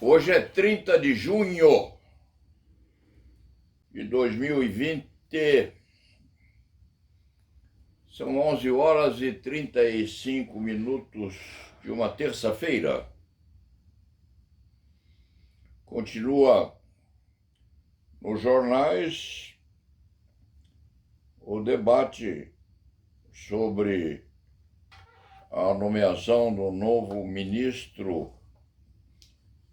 Hoje é 30 de junho de 2020, são 11 horas e 35 minutos de uma terça-feira. Continua nos jornais o debate sobre a nomeação do novo ministro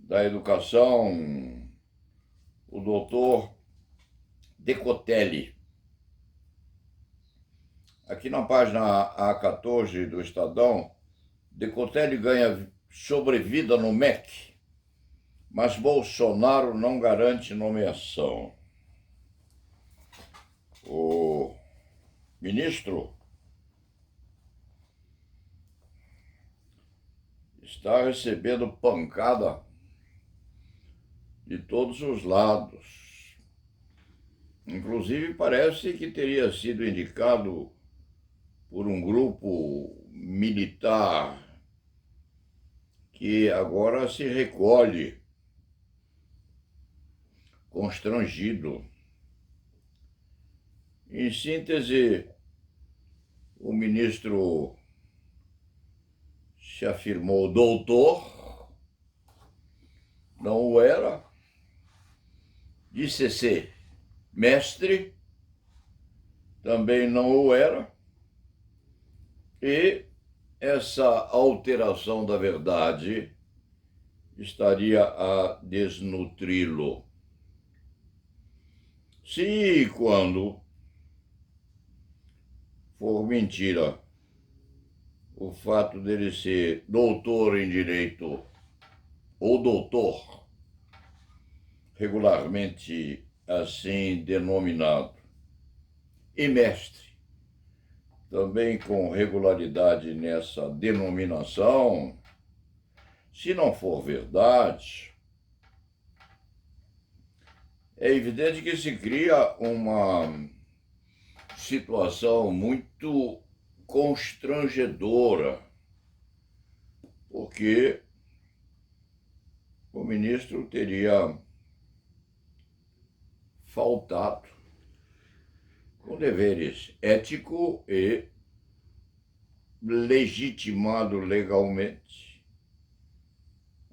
da Educação, o doutor Decotelli. Aqui na página A14 do Estadão, Decotelli ganha sobrevida no MEC, mas Bolsonaro não garante nomeação. O ministro está recebendo pancada de todos os lados. Inclusive, parece que teria sido indicado por um grupo militar que agora se recolhe, constrangido. Em síntese, o ministro se afirmou doutor, não o era, disse ser mestre, também não o era, e essa alteração da verdade estaria a desnutri-lo. Se e quando for mentira o fato dele ser doutor em direito ou doutor, regularmente assim denominado, e mestre, também com regularidade nessa denominação, se não for verdade, é evidente que se cria uma situação muito constrangedora, porque o ministro teria faltado com deveres ético e legitimado legalmente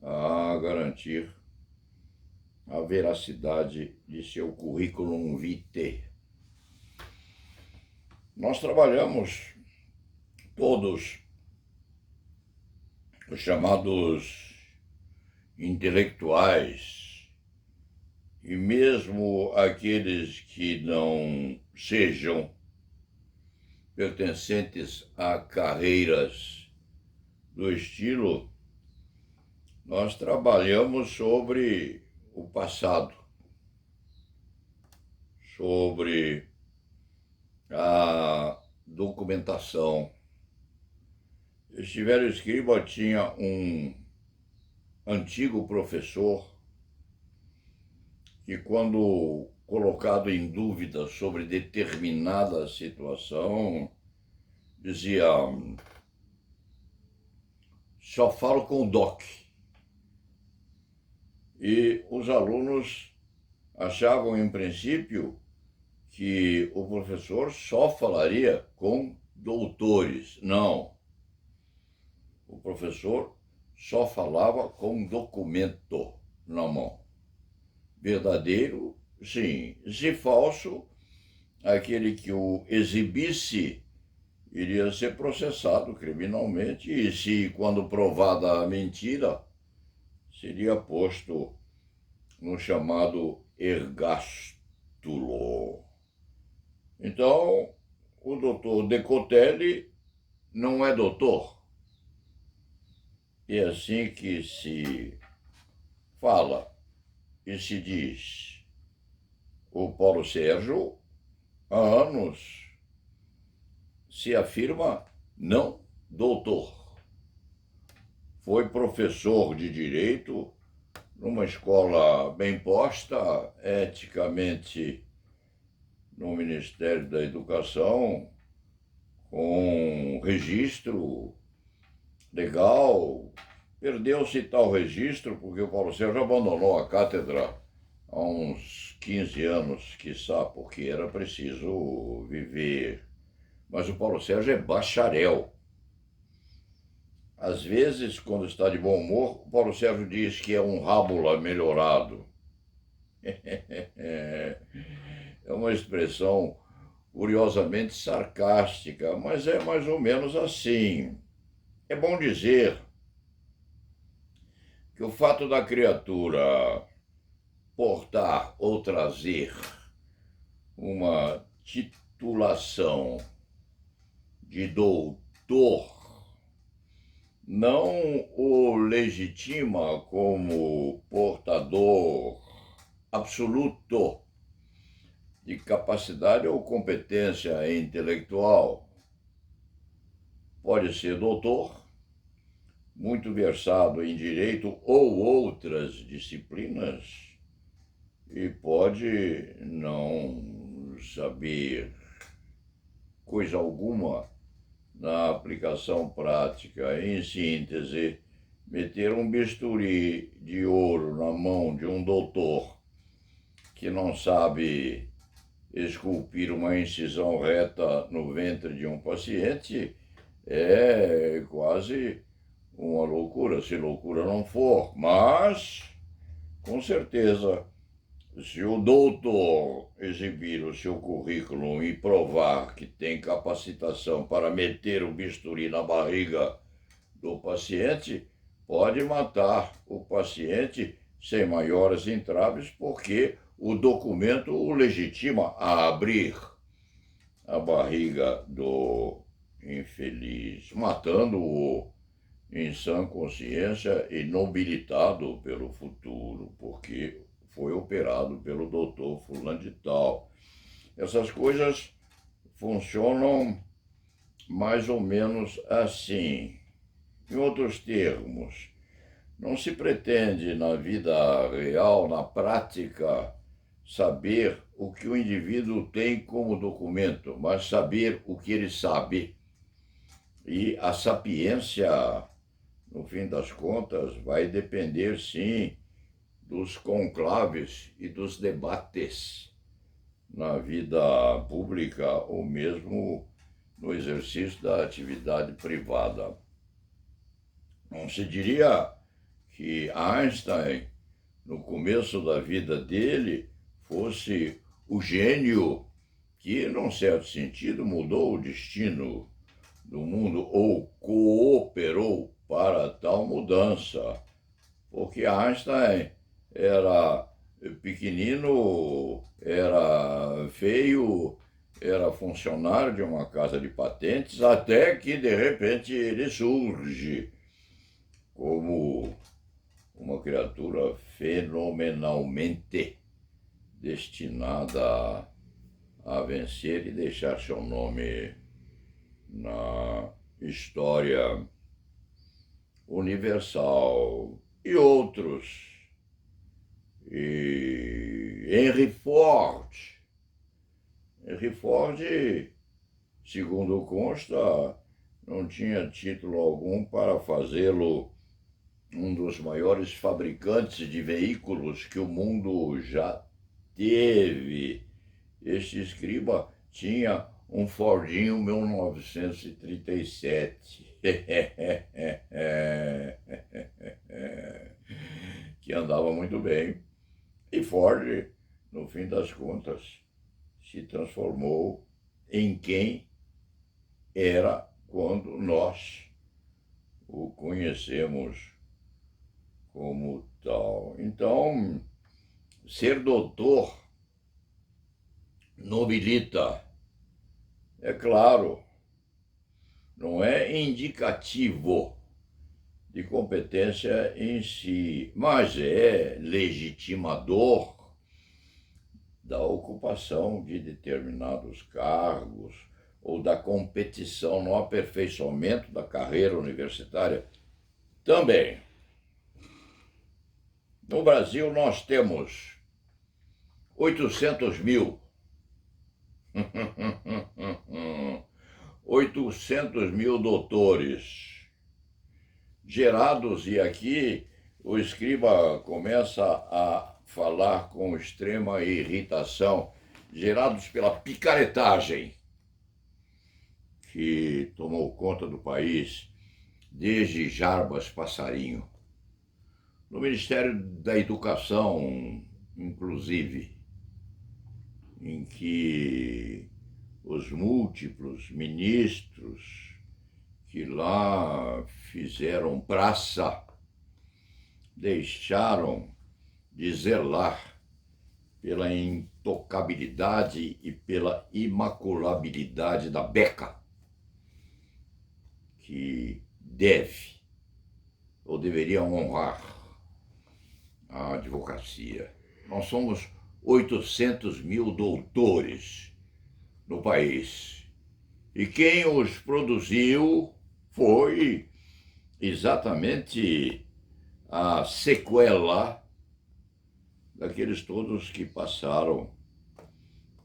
a garantir a veracidade de seu currículum vitae. Nós trabalhamos todos os chamados intelectuais, e mesmo aqueles que não sejam pertencentes a carreiras do estilo, nós trabalhamos sobre o passado, sobre a documentação. Este Escriba tinha um antigo professor que, quando colocado em dúvida sobre determinada situação, dizia: só falo com o doc. E os alunos achavam, em princípio, que o professor só falaria com doutores. Não. O professor só falava com documento na mão. Verdadeiro, sim. Se falso, aquele que o exibisse iria ser processado criminalmente e, se, quando provada a mentira, seria posto no chamado ergástulo. Então, o doutor Decotelli não é doutor. E é assim que se fala e se diz. O Paulo Sérgio, há anos, se afirma não doutor. Foi professor de direito numa escola bem posta, eticamente, no Ministério da Educação, com registro legal, Perdeu-se tal registro porque o Paulo Sérgio abandonou a cátedra há uns 15 anos, quiçá, porque era preciso viver. Mas o Paulo Sérgio é bacharel. Às vezes, quando está de bom humor, o Paulo Sérgio diz que é um rábula melhorado. É uma expressão curiosamente sarcástica, mas é mais ou menos assim. É bom dizer que o fato da criatura portar ou trazer uma titulação de doutor não o legitima como portador absoluto de capacidade ou competência intelectual. Pode ser doutor, muito versado em direito ou outras disciplinas, e pode não saber coisa alguma na aplicação prática. Em síntese, meter um bisturi de ouro na mão de um doutor que não sabe esculpir uma incisão reta no ventre de um paciente é quase uma loucura, se loucura não for. Mas, com certeza, se o doutor exibir o seu currículo e provar que tem capacitação para meter o bisturi na barriga do paciente, pode matar o paciente sem maiores entraves, porque o documento o legitima a abrir a barriga do infeliz, matando-o em sã consciência e nobilitado pelo futuro, porque foi operado pelo doutor fulano de tal. Essas coisas funcionam mais ou menos assim. Em outros termos, não se pretende na vida real, na prática, saber o que o indivíduo tem como documento, mas saber o que ele sabe. E a sapiência, no fim das contas, vai depender, sim, dos conclaves e dos debates na vida pública ou mesmo no exercício da atividade privada. Não se diria que Einstein, no começo da vida dele, fosse o gênio que, num certo sentido, mudou o destino do mundo ou cooperou para tal mudança, porque Einstein era pequenino, era feio, era funcionário de uma casa de patentes, até que, de repente, ele surge como uma criatura fenomenalmente destinada a vencer e deixar seu nome na história universal. E outros. E Henry Ford. Henry Ford, segundo consta, não tinha título algum para fazê-lo um dos maiores fabricantes de veículos que o mundo já teve. Este escriba tinha um Fordinho 1937, que andava muito bem. E Ford, no fim das contas, se transformou em quem era quando nós o conhecemos como tal. Então, ser doutor nobilita, é claro, não é indicativo de competência em si, mas é legitimador da ocupação de determinados cargos ou da competição no aperfeiçoamento da carreira universitária também. No Brasil, nós temos 800 mil 800 mil doutores gerados, e aqui o escriba começa a falar com extrema irritação, gerados pela picaretagem que tomou conta do país desde Jarbas Passarinho, no Ministério da Educação, inclusive, em que os múltiplos ministros que lá fizeram praça deixaram de zelar pela intocabilidade e pela imaculabilidade da beca, que deve ou deveria honrar a advocacia. Nós somos 800 mil doutores no país. E quem os produziu foi exatamente a sequela daqueles todos que passaram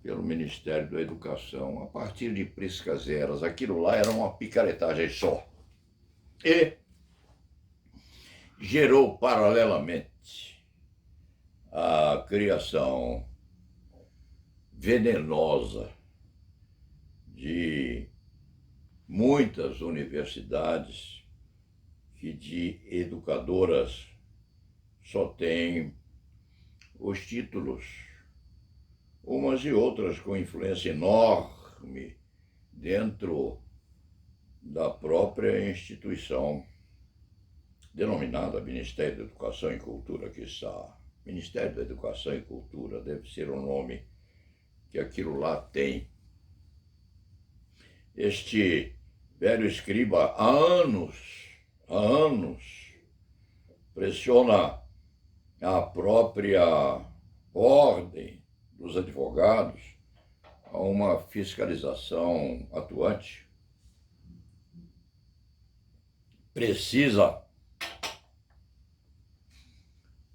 pelo Ministério da Educação, a partir de priscas eras. Aquilo lá era uma picaretagem só. E gerou paralelamente a criação venenosa de muitas universidades que de educadoras só têm os títulos, umas e outras com influência enorme dentro da própria instituição, denominada Ministério da Educação e Cultura, quiçá. Ministério da Educação e Cultura deve ser o nome que aquilo lá tem. Este velho escriba há anos, pressiona a própria ordem dos advogados a uma fiscalização atuante. Precisa,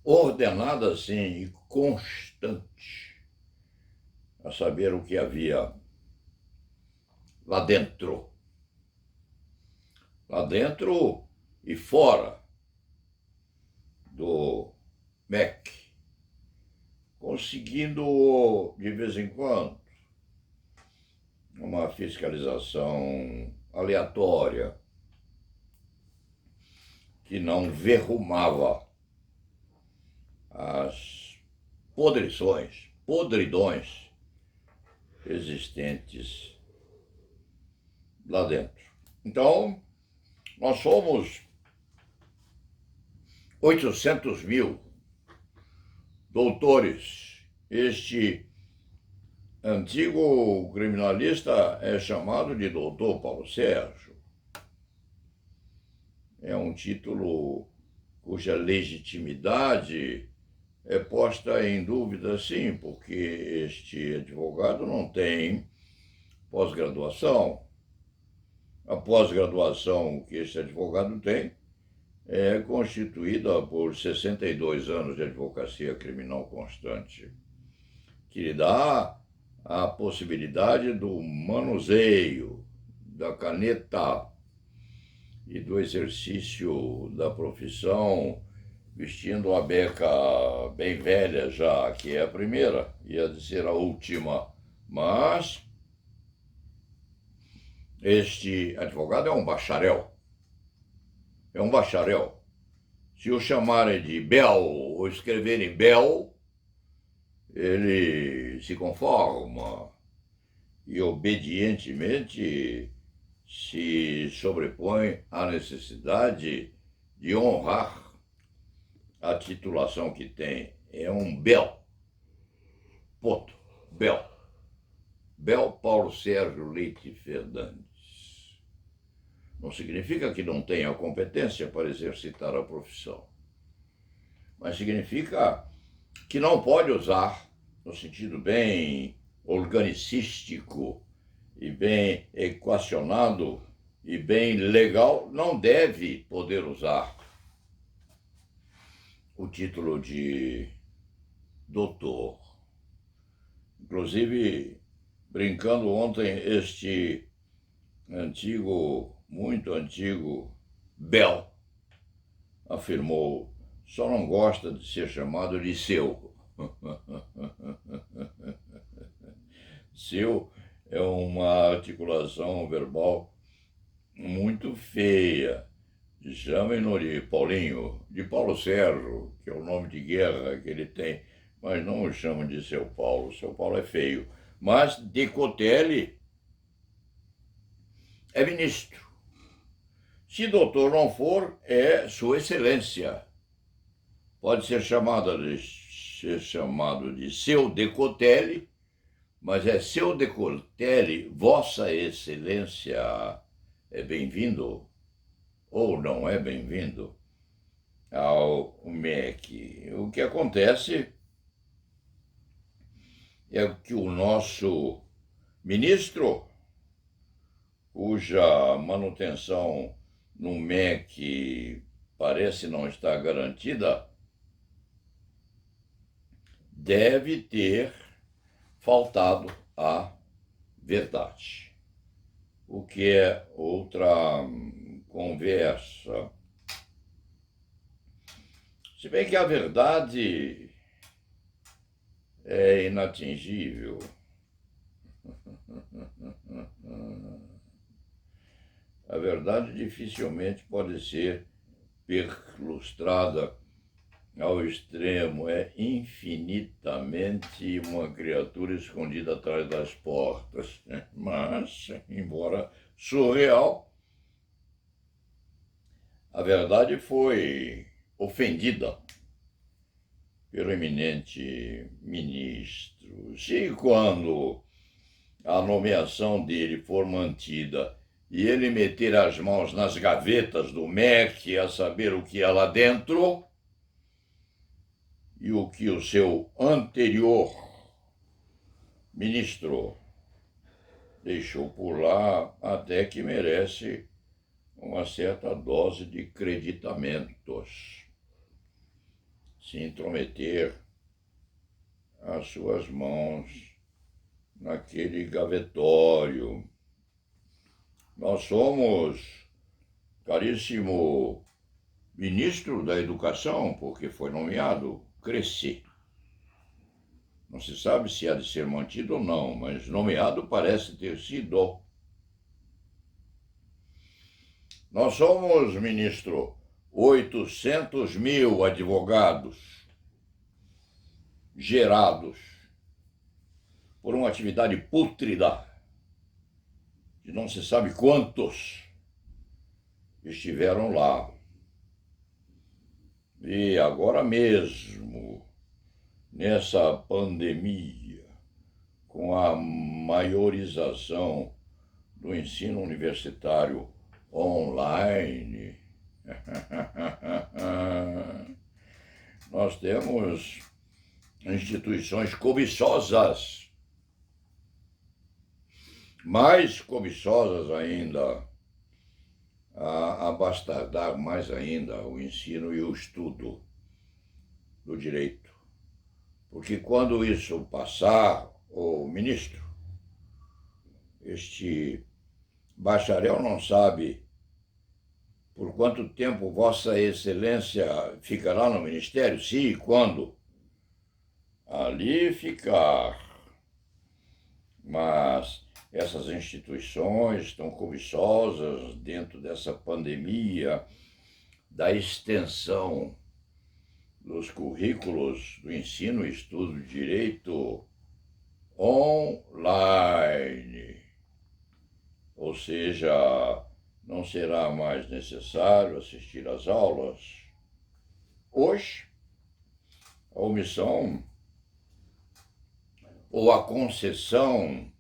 ordenada assim e constante, a saber o que havia lá dentro e fora do MEC, conseguindo, de vez em quando, uma fiscalização aleatória que não verrumava as podridões existentes lá dentro. Então, nós somos 800 mil doutores. Este antigo criminalista é chamado de doutor Paulo Sérgio. É um título cuja legitimidade é posta em dúvida, sim, porque este advogado não tem pós-graduação. A pós-graduação que este advogado tem é constituída por 62 anos de advocacia criminal constante, que lhe dá a possibilidade do manuseio da caneta e do exercício da profissão, vestindo a beca bem velha já, que é a primeira, e a de ser a última. Mas este advogado é um bacharel. É um bacharel. Se o chamarem de Bel ou escreverem Bel, ele se conforma e obedientemente se sobrepõe à necessidade de honrar a titulação que tem. É um Bel. Ponto. Bel. Bel Paulo Sérgio Leite Fernandes. Não significa que não tenha competência para exercitar a profissão, mas significa que não pode usar, no sentido bem organicístico e bem equacionado e bem legal, não deve poder usar o título de doutor. Inclusive, brincando ontem, este muito antigo Bel afirmou, só não gosta de ser chamado de seu. Seu é uma articulação verbal muito feia. Chamem-no de Paulinho, de Paulo Sérgio, que é o nome de guerra que ele tem, mas não o chamam de seu Paulo. Seu Paulo é feio. Mas Decotelli é ministro. Se doutor não for, é Sua Excelência. Pode ser chamado de seu Decotelli, mas é seu Decotelli, Vossa Excelência é bem-vindo ou não é bem-vindo ao MEC. O que acontece é que o nosso ministro, cuja manutenção no MEC parece não estar garantida, deve ter faltado à verdade, o que é outra conversa. Se bem que a verdade é inatingível. A verdade dificilmente pode ser perlustrada ao extremo, é infinitamente uma criatura escondida atrás das portas. Mas, embora surreal, a verdade foi ofendida pelo eminente ministro. Se quando a nomeação dele for mantida e ele meter as mãos nas gavetas do MEC a saber o que há lá dentro, e o que o seu anterior ministro deixou por lá, até que merece uma certa dose de creditamentos. Se intrometer as suas mãos naquele gavetório. Nós somos, caríssimo ministro da Educação, porque foi nomeado, crescer. Não se sabe se há de ser mantido ou não, mas nomeado parece ter sido. Nós somos, ministro, 800 mil advogados gerados por uma atividade pútrida, que não se sabe quantos estiveram lá. E agora mesmo, nessa pandemia, com a maiorização do ensino universitário online, nós temos instituições cobiçosas, mais cobiçosas ainda, a abastardar mais ainda o ensino e o estudo do direito. Porque quando isso passar, o ministro, este bacharel não sabe por quanto tempo Vossa Excelência ficará no ministério, se e quando ali ficar. Mas essas instituições estão cobiçosas dentro dessa pandemia da extensão dos currículos do ensino e estudo de direito online. Ou seja, não será mais necessário assistir às aulas. Hoje, a omissão ou a concessão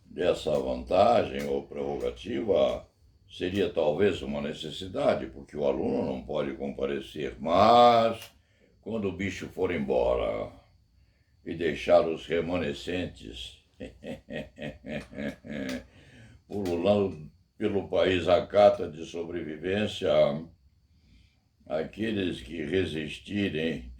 dessa vantagem ou prerrogativa seria talvez uma necessidade, porque o aluno não pode comparecer, mas quando o bicho for embora e deixar os remanescentes pululando pelo país à cata de sobrevivência, aqueles que resistirem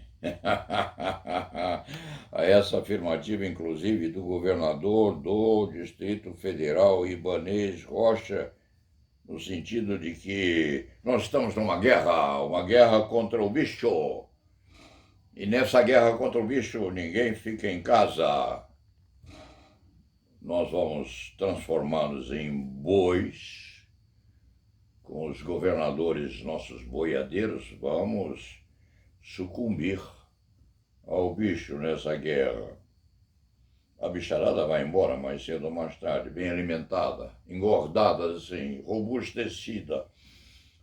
a essa afirmativa, inclusive, do governador do Distrito Federal, Ibanez Rocha, no sentido de que nós estamos numa guerra, uma guerra contra o bicho. E nessa guerra contra o bicho ninguém fica em casa. Nós vamos transformá-los em bois, com os governadores, nossos boiadeiros, vamos sucumbir ao bicho nessa guerra. A bicharada vai embora mais cedo ou mais tarde, bem alimentada, engordada assim, robustecida,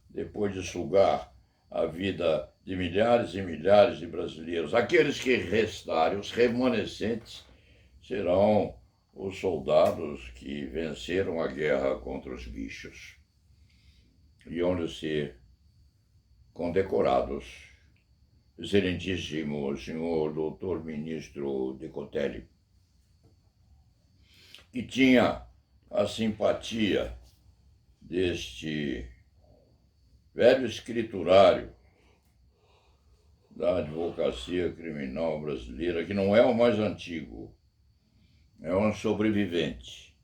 depois de sugar a vida de milhares e milhares de brasileiros. Aqueles que restarem, os remanescentes, serão os soldados que venceram a guerra contra os bichos e hão de ser condecorados. Excelentíssimo senhor doutor ministro Decotelli, que tinha a simpatia deste velho escriturário da advocacia criminal brasileira, que não é o mais antigo, é um sobrevivente,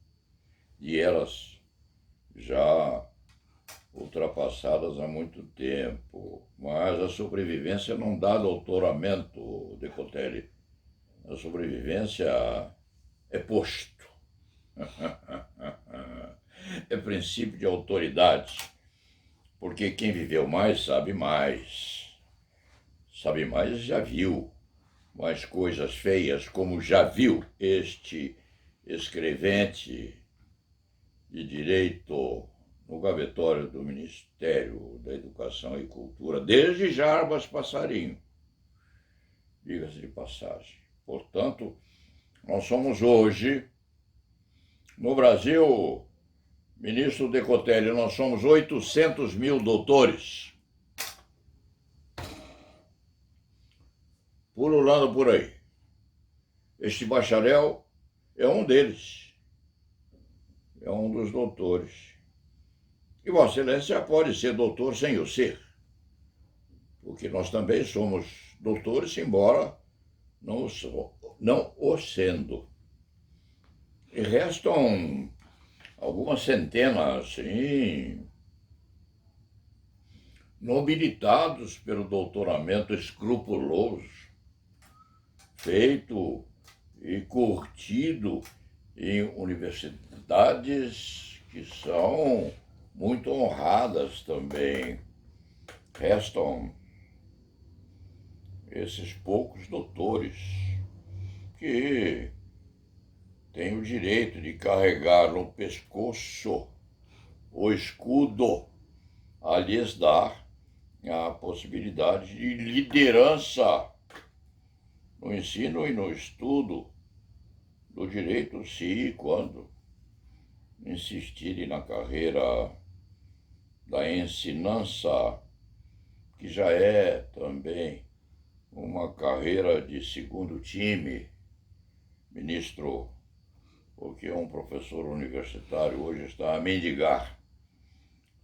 e elas já ultrapassadas há muito tempo, mas a sobrevivência não dá doutoramento, Decotelli. A sobrevivência é posto. É princípio de autoridade, porque quem viveu mais sabe mais. Sabe mais já viu mais coisas feias, como já viu este escrevente de direito no gavetório do Ministério da Educação e Cultura, desde Jarbas Passarinho, diga-se de passagem. Portanto, nós somos hoje, no Brasil, ministro Decotelli, nós somos 800 mil doutores, pululando por aí. Este bacharel é um deles, é um dos doutores. E Vossa Excelência pode ser doutor sem o ser, porque nós também somos doutores, embora não o sendo. E restam algumas centenas, sim, nobilitados pelo doutoramento escrupuloso, feito e curtido em universidades que são muito honradas também. Restam esses poucos doutores que têm o direito de carregar no pescoço o escudo a lhes dar a possibilidade de liderança no ensino e no estudo do direito, se e quando insistirem na carreira da ensinança, que já é também uma carreira de segundo time, ministro, porque um professor universitário hoje está a mendigar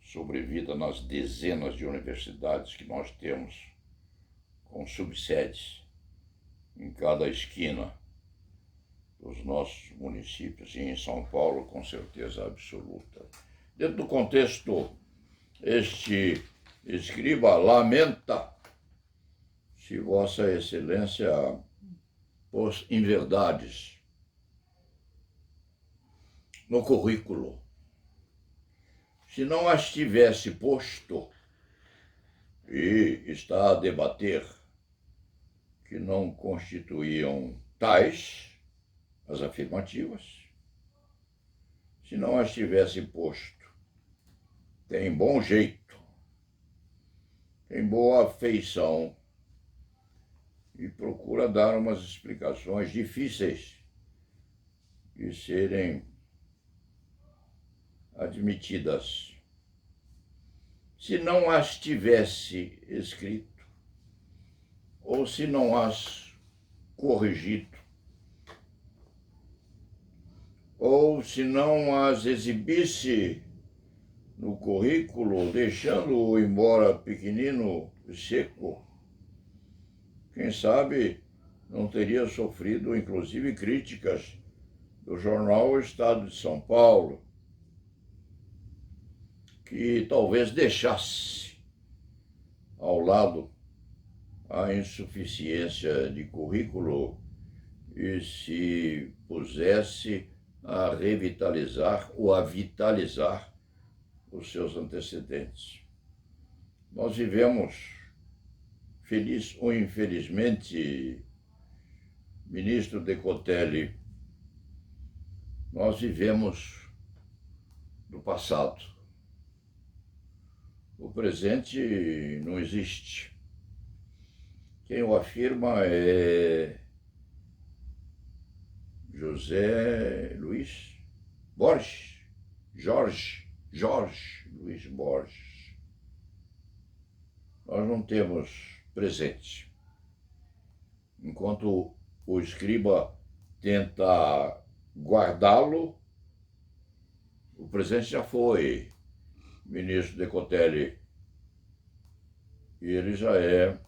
sobrevida nas dezenas de universidades que nós temos, com subsedes em cada esquina dos nossos municípios, e em São Paulo, com certeza absoluta. Dentro do contexto, este escriba lamenta se Vossa Excelência pôs inverdades no currículo. Se não as tivesse posto, e está a debater que não constituíam tais as afirmativas, se não as tivesse posto, tem bom jeito, tem boa afeição e procura dar umas explicações difíceis de serem admitidas. Se não as tivesse escrito, ou se não as corrigido, ou se não as exibisse no currículo, deixando-o embora pequenino e seco, quem sabe não teria sofrido, inclusive, críticas do jornal O Estado de São Paulo, que talvez deixasse ao lado a insuficiência de currículo e se pusesse a revitalizar ou a vitalizar os seus antecedentes. Nós vivemos, feliz ou infelizmente, ministro Decotelli, nós vivemos do passado. O presente não existe. Quem o afirma é José Luiz Borges, Jorge Luiz Borges. Nós não temos presente. Enquanto o escriba tenta guardá-lo, o presente já foi, ministro Decotelli, e ele já é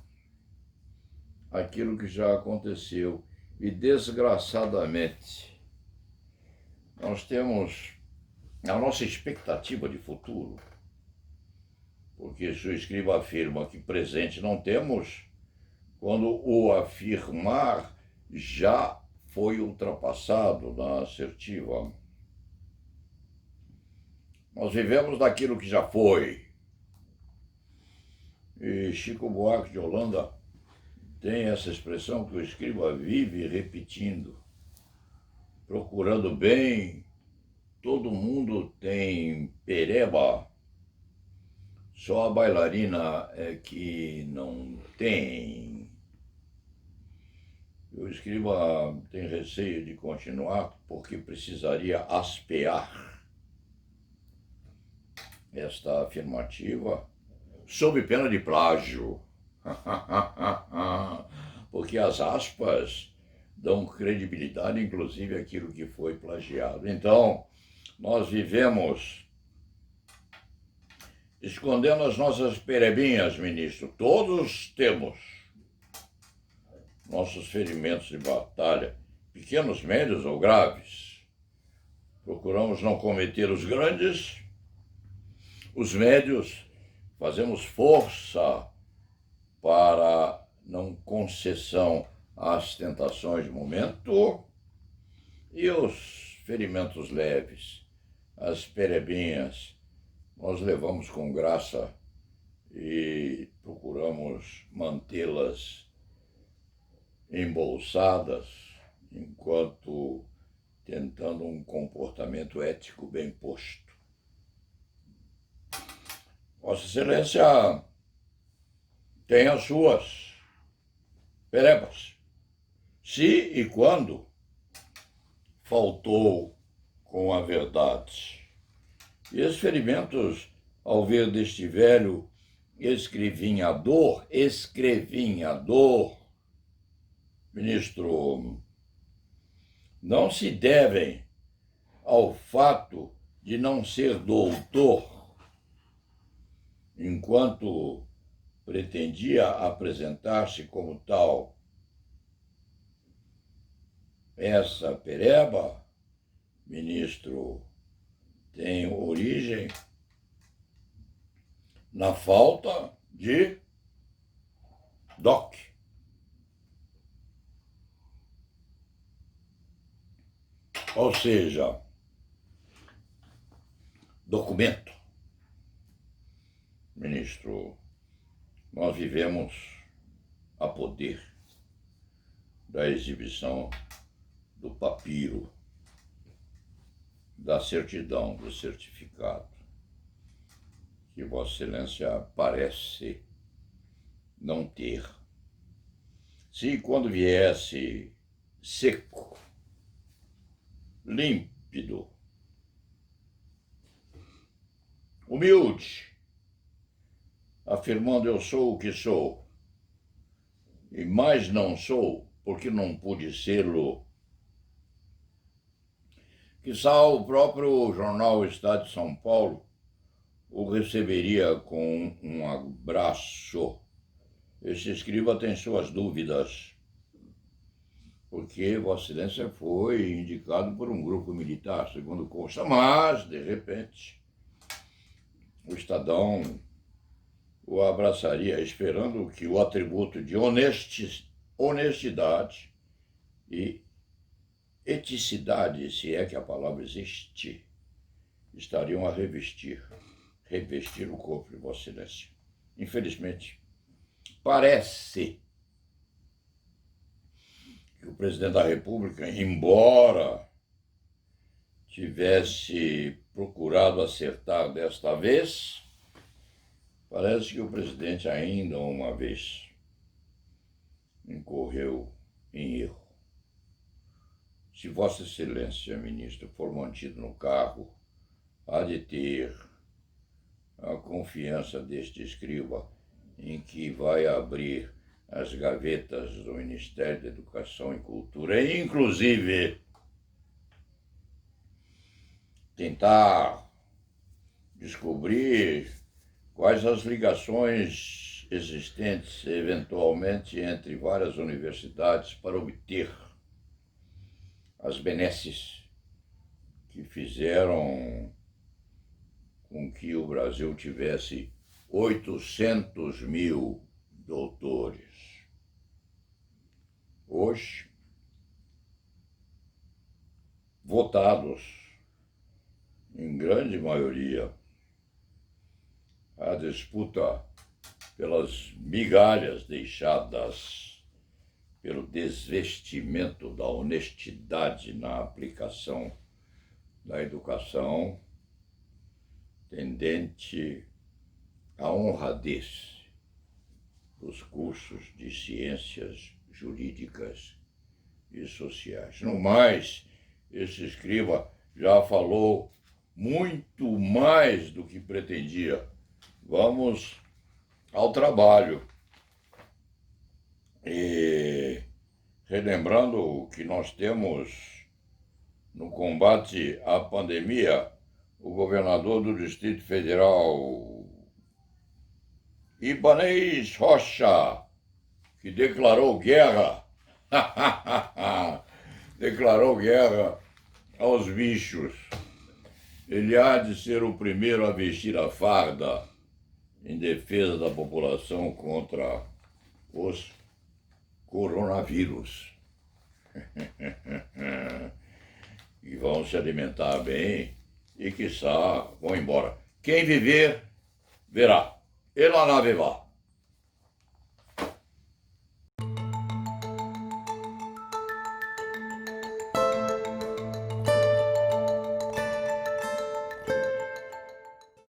aquilo que já aconteceu. E, desgraçadamente, nós temos a nossa expectativa de futuro, porque se o escriba afirma que presente não temos, quando o afirmar já foi ultrapassado na assertiva. Nós vivemos daquilo que já foi. E Chico Buarque de Holanda tem essa expressão que o escriba vive repetindo. Procurando bem, todo mundo tem pereba, só a bailarina é que não tem. O escriba tem receio de continuar porque precisaria aspear esta afirmativa sob pena de plágio. Porque as aspas dão credibilidade, inclusive, àquilo que foi plagiado. Então, nós vivemos escondendo as nossas perebinhas, ministro. Todos temos nossos ferimentos de batalha, pequenos, médios ou graves. Procuramos não cometer os grandes, os médios, fazemos força para não concessão às tentações de momento, e os ferimentos leves, as perebinhas, nós levamos com graça e procuramos mantê-las embolsadas, enquanto tentando um comportamento ético bem posto. Vossa Excelência tem as suas perebas. Se e quando faltou com a verdade. E os ferimentos, ao ver deste velho escrevinhador, ministro, não se devem ao fato de não ser doutor, enquanto pretendia apresentar-se como tal. Essa pereba, ministro, tem origem na falta de DOC. Ou seja, documento. Ministro, nós vivemos a poder da exibição do papiro, da certidão, do certificado, que Vossa Excelência parece não ter. Se quando viesse seco, límpido, humilde, afirmando eu sou o que sou, e mais não sou porque não pude sê-lo, quizá o próprio jornal Estado de São Paulo o receberia com um abraço. Esse escriba tem suas dúvidas, porque Vossa Excelência foi indicado por um grupo militar, segundo consta, mas, de repente, o Estadão o abraçaria, esperando que o atributo de honestidade e eticidade, se é que a palavra existe, estariam a revestir o corpo de Vossa Excelência. Infelizmente, parece que o presidente da República, embora tivesse procurado acertar desta vez, parece que o presidente ainda uma vez incorreu em erro. Se Vossa Excelência, ministro, for mantido no cargo, há de ter a confiança deste escriba em que vai abrir as gavetas do Ministério da Educação e Cultura e, inclusive, tentar descobrir quais as ligações existentes, eventualmente, entre várias universidades para obter as benesses que fizeram com que o Brasil tivesse 800 mil doutores. Hoje, votados, em grande maioria, a disputa pelas migalhas deixadas pelo desvestimento da honestidade na aplicação da educação, tendente à honradez dos cursos de ciências jurídicas e sociais. No mais, esse escriba já falou muito mais do que pretendia. Vamos ao trabalho. E relembrando que nós temos no combate à pandemia o governador do Distrito Federal, Ibanez Rocha, que declarou guerra, declarou guerra aos bichos. Ele há de ser o primeiro a vestir a farda em defesa da população contra os coronavírus. E vão se alimentar bem e, quiçá, vão embora. Quem viver, verá. E lá na vivá.